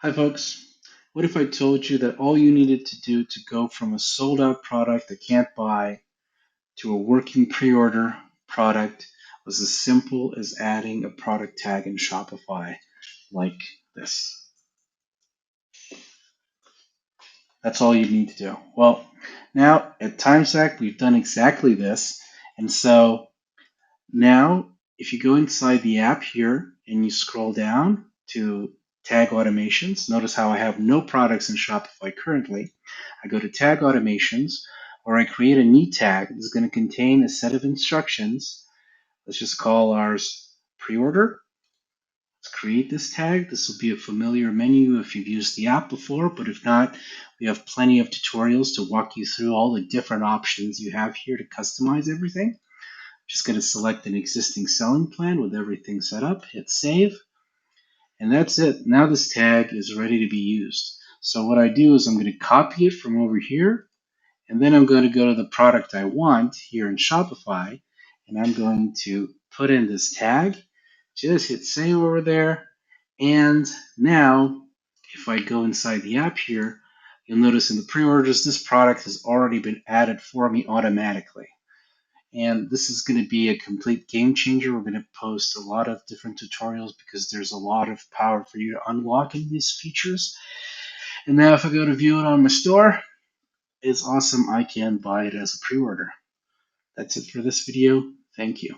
Hi folks, what if I told you that all you needed to do to go from a sold out product that can't buy to a working pre-order product was as simple as adding a product tag in Shopify like this. That's all you need to do. Well, now at Timesact we've done exactly this, and so now if you go inside the app here and you scroll down to tag automations, notice how I have no products in Shopify currently. I go to tag automations, or I create a new tag that's going to contain a set of instructions. Let's just call ours pre-order. Let's create this tag. This will be a familiar menu if you've used the app before, but if not, we have plenty of tutorials to walk you through all the different options you have here to customize everything. Just going to select an existing selling plan with everything set up, hit save, and that's it. Now this tag is ready to be used. So what I do is I'm going to copy it from over here, and then I'm going to go to the product I want here in Shopify, and I'm going to put in this tag, just hit save over there, and now if I go inside the app here, you'll notice in the pre-orders, this product has already been added for me automatically. And this is going to be a complete game changer. We're going to post a lot of different tutorials because there's a lot of power for you to unlock in these features. And now if I go to view it on my store, it's awesome. I can buy it as a pre-order. That's it for this video. Thank you.